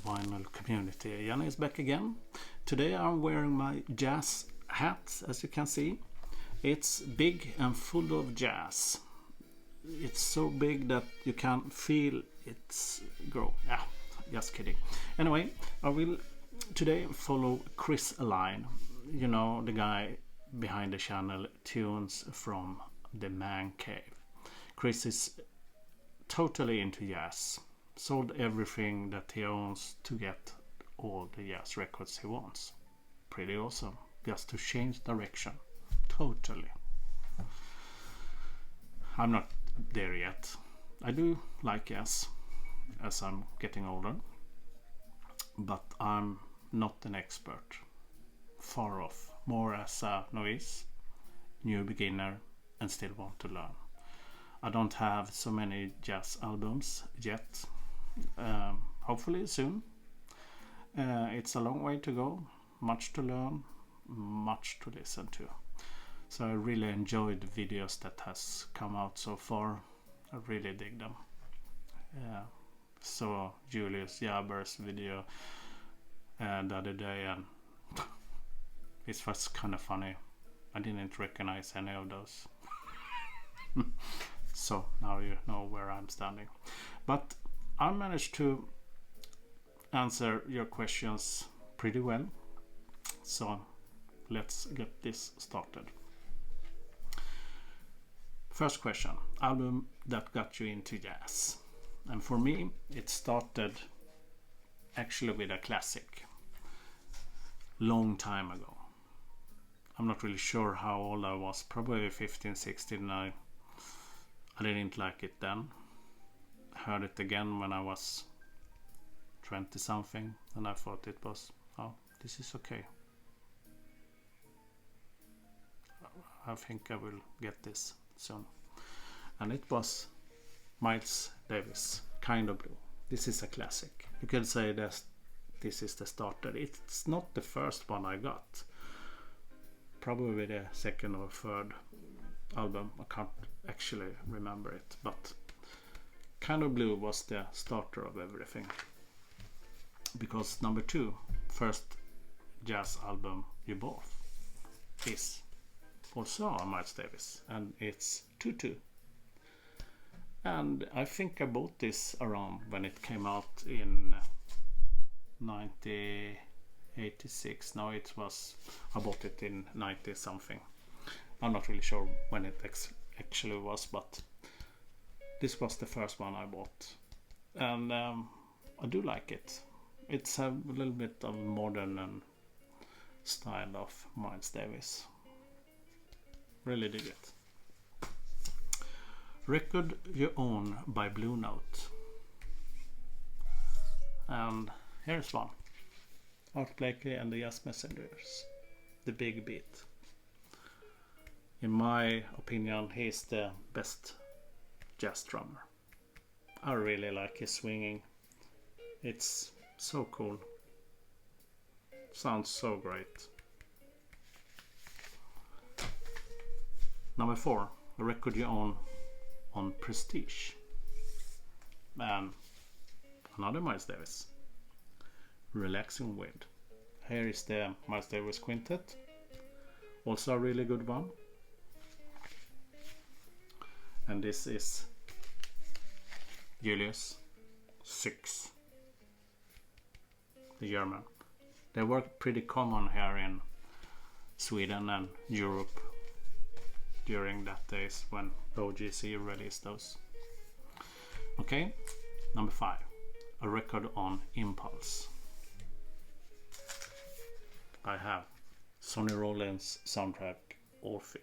vinyl community. Janne is back again. Today I'm wearing my jazz hat, as you can see. It's big and full of jazz. It's so big that you can feel it's grow. Yeah, just kidding. Anyway, I will today follow Chris Line. You know, the guy behind the channel Tunes from the Man Cave. Chris is totally into jazz. Sold everything that he owns to get all the jazz records he wants. Pretty awesome. Just to change direction. Totally. I'm not there yet. I do like jazz as I'm getting older. But I'm not an expert. Far off. More as a novice, new beginner, and still want to learn. I don't have so many jazz albums yet. Hopefully soon. It's a long way to go, much to learn, much to listen to. So I really enjoyed the videos that has come out so far. I really dig them. So Julius Jaber's video the other day, and it was kind of funny. I didn't recognize any of those. So now you know where I'm standing. But I managed to answer your questions pretty well. So let's get this started. First question, album that got you into jazz. And for me, it started actually with a classic. Long time ago. I'm not really sure how old I was, probably 15, 16. I didn't like it then. Heard it again when I was 20 something, and I thought it was, oh, this is okay. I think I will get this soon. And it was Miles Davis, Kind of Blue. This is a classic. You could say that this is the starter. It's not the first one I got. Probably the second or third album. I can't actually remember it, but Kind of Blue was the starter of everything. Because number 2, first jazz album you bought, is also a Miles Davis, and it's Tutu. And I think I bought this around when it came out in 1986. No, it was, I bought it in 90 something. I'm not really sure when it actually was, but this was the first one I bought. And I do like it. It's a little bit of modern and style of Miles Davis. Really dig it. Record You Own by Blue Note. And here's one. Art Blakey and the Jazz Messengers. The Big Beat. In my opinion, he's the best jazz drummer. I really like his swinging. It's so cool. Sounds so great. Number 4, a record you own on Prestige. And another Miles Davis. Relaxing Wind. Here is the Miles Davis Quintet. Also a really good one. And this is Julius 6. The German. They were pretty common here in Sweden and Europe during that days when OGC released those. Okay, number 5, a record on Impulse. I have Sonny Rollins soundtrack Orphy,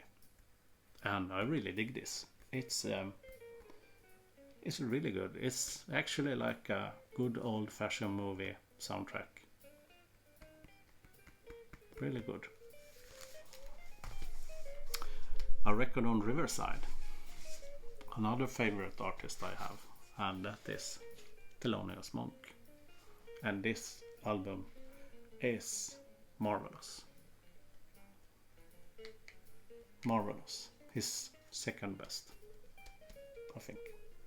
and I really dig this. It's really good. It's actually like a good old-fashioned movie soundtrack. Really good. A record on Riverside. Another favorite artist I have, and that is Thelonious Monk. And this album is marvelous. Marvelous. His second best, I think.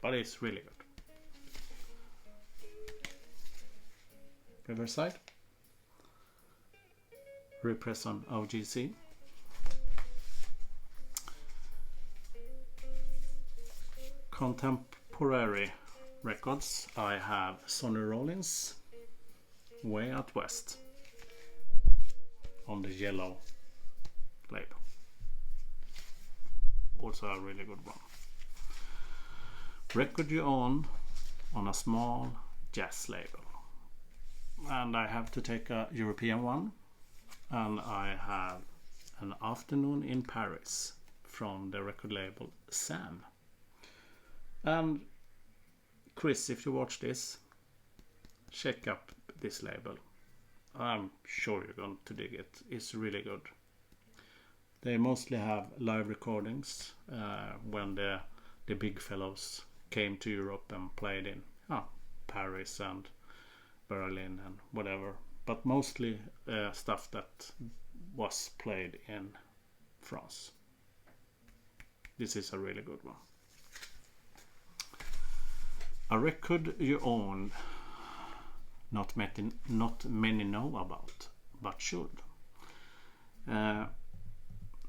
But it's really good. Riverside. Repress on OGC. Contemporary records, I have Sonny Rollins, Way Out West, on the yellow label. Also a really good one. Record you own on a small jazz label. And I have to take a European one. And I have An Afternoon in Paris from the record label Sam. And Chris, if you watch this, check up this label. I'm sure you're going to dig it. It's really good. They mostly have live recordings when the big fellows came to Europe and played in Paris and Berlin and whatever. But mostly stuff that was played in France. This is a really good one. A record you own, not many know about, but should.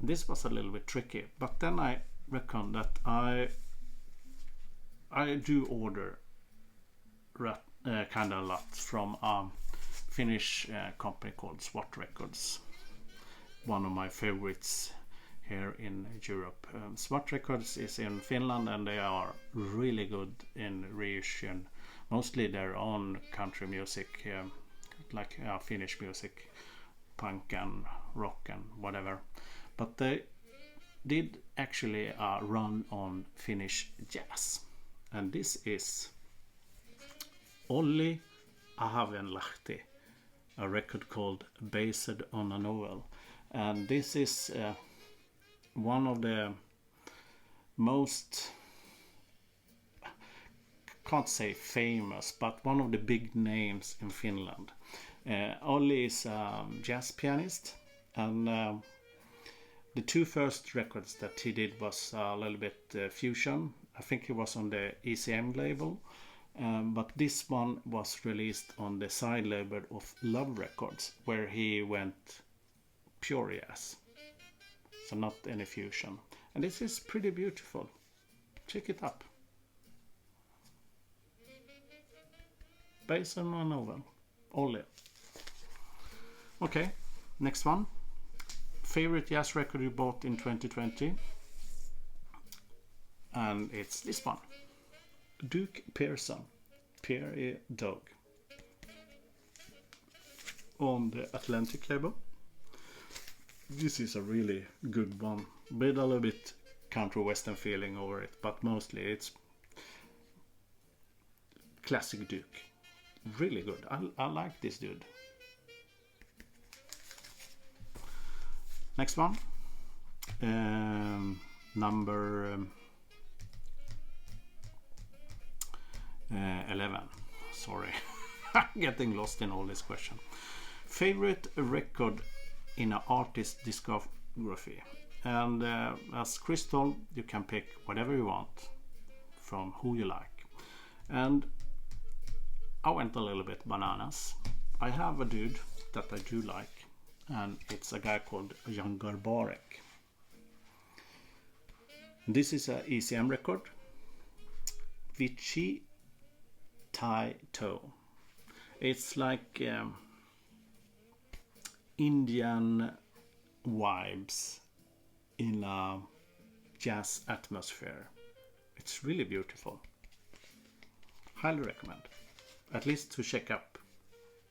This was a little bit tricky, but then I reckon that I do order kind of a lot from a Finnish company called SWAT Records. One of my favorites here in Europe. SWAT Records is in Finland and they are really good in reissuing mostly their own country music, like Finnish music, punk and rock and whatever. But they did actually run on Finnish jazz. And this is Olli Ahvenlahti, a record called Based on a Novel. And this is one of the most, can't say famous, but one of the big names in Finland. Olli is a jazz pianist, and the two first records that he did was a little bit fusion. I think he was on the ECM label, but this one was released on the side label of Love Records, where he went pure jazz, so not any fusion. And this is pretty beautiful. Check it up. Based on a novel. Olli. Okay, next one. Favorite jazz record you bought in 2020? And it's this one. Duke Pearson, Pierre Dog, on the Atlantic label. This is a really good one, with a little bit country western feeling over it, but mostly it's classic Duke. Really good. I like this dude. Next one, number 11. Sorry, I'm getting lost in all this question. Favorite record in an artist discography. And as Chris told, you can pick whatever you want from who you like. And I went a little bit bananas. I have a dude that I do like, and it's a guy called Jan Garbarek. This is a ECM record, Vici Tai To. It's like Indian vibes in a jazz atmosphere. It's really beautiful. Highly recommend. At least to check up.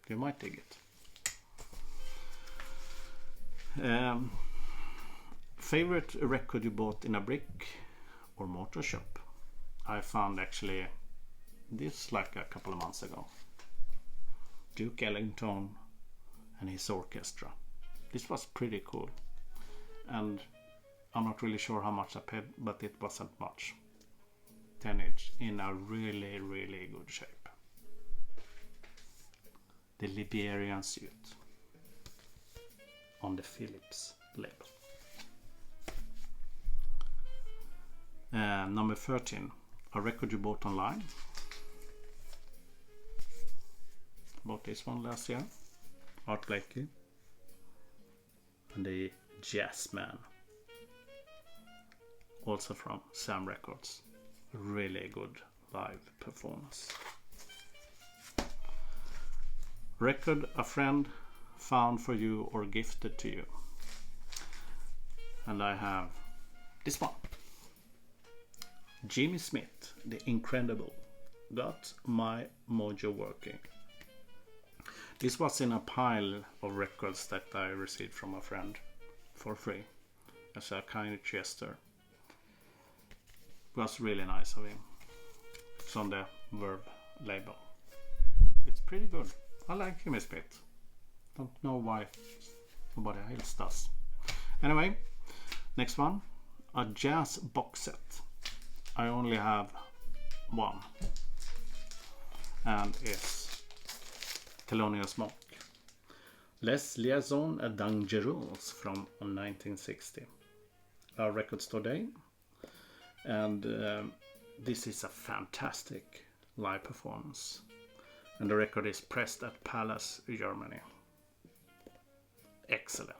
You might dig it. Favorite record you bought in a brick or mortar shop? I found actually this like a couple of months ago. Duke Ellington and his orchestra. This was pretty cool. And I'm not really sure how much I paid, but it wasn't much. 10-inch in a really, really good shape. The Liberian suit on the Philips label. Number 13, a record you bought online. about this one last year. Art Blakey and the Jazzman, also from Sam Records. Really good live performance. Record a friend found for you or gifted to you. And I have this one. Jimmy Smith, The Incredible, Got My Mojo Working. This was in a pile of records that I received from a friend for free as a kind gesture. It was really nice of him. It's on the Verb label. It's pretty good. I like Jimmy Smith. Don't know why nobody else does. Anyway, next one. A jazz box set. I only have one. And it's Thelonious Monk. Les Liaisons Dangereuses from 1960. A record store day. And this is a fantastic live performance. And the record is pressed at Palace, Germany. Excellent.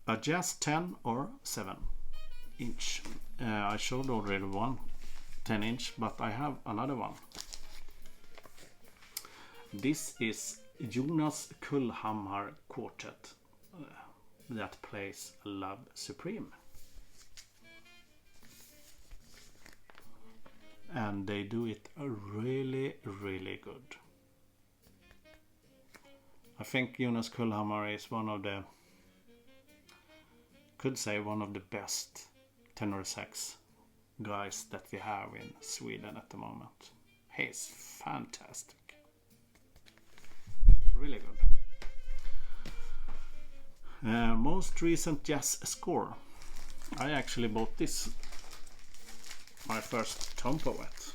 A Jazz 10 or 7 inch. I showed already one 10 inch, but I have another one. This is Jonas Kullhammar Quartet that plays Love Supreme. And they do it really, really good. I think Jonas Kullhammar is one of the best tenor sax guys that we have in Sweden at the moment. He's fantastic. Really good. Most recent jazz score. I actually bought this. My first Tom Poet.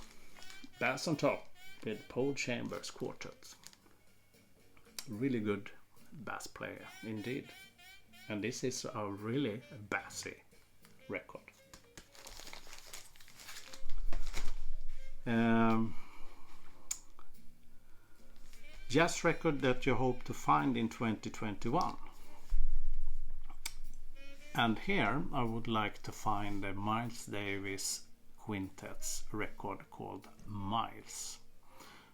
Bass on Top with Paul Chambers Quartet. Really good bass player indeed. And this is a really bassy record. Jazz record that you hope to find in 2021. And here I would like to find the Miles Davis Quintet's record called Miles.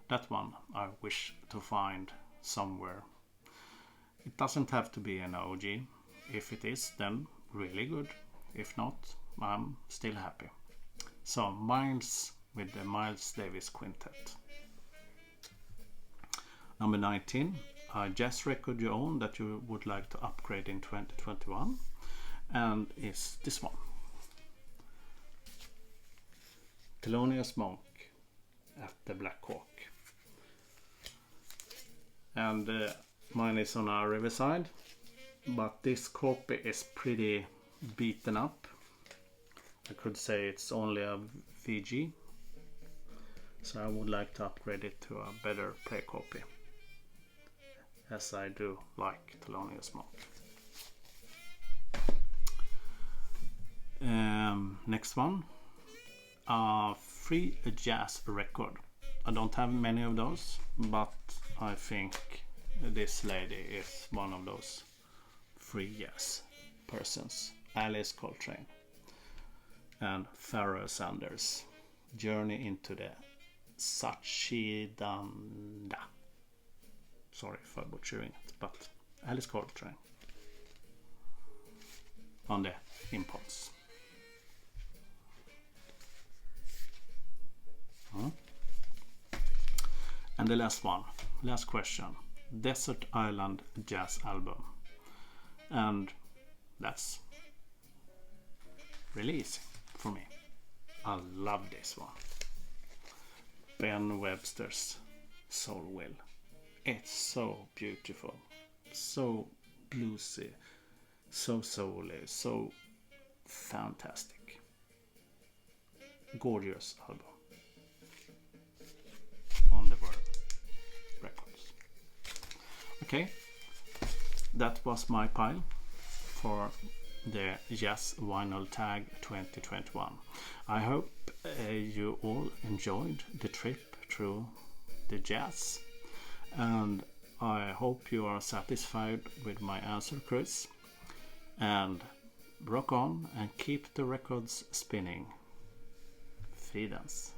That one I wish to find somewhere. It doesn't have to be an OG. If it is, then really good. If not, I'm still happy. So Miles with the Miles Davis Quintet. Number 19, a jazz record you own that you would like to upgrade in 2021, and is this one. Thelonious Monk at the Black Hawk. And mine is on our Riverside, but this copy is pretty beaten up. I could say it's only a VG, so I would like to upgrade it to a better play copy, as I do like Thelonious Monk. Next one, a free jazz record. I don't have many of those, but I think this lady is one of those free jazz persons. Alice Coltrane and Pharoah Sanders, Journey into the Satchidananda. Sorry for butchering it, but Alice Coltrane on the Impulse. And the last question, Desert Island Jazz Album. And that's really easy for me. I love this one. Ben Webster's Soul Will. It's so beautiful, so bluesy, so souly, so fantastic. Gorgeous album on the Verb Records. Okay, that was my pile for the Jazz Vinyl Tag 2021. I hope you all enjoyed the trip through the jazz, and I hope you are satisfied with my answer, Chris. And rock on and keep the records spinning. Fridens.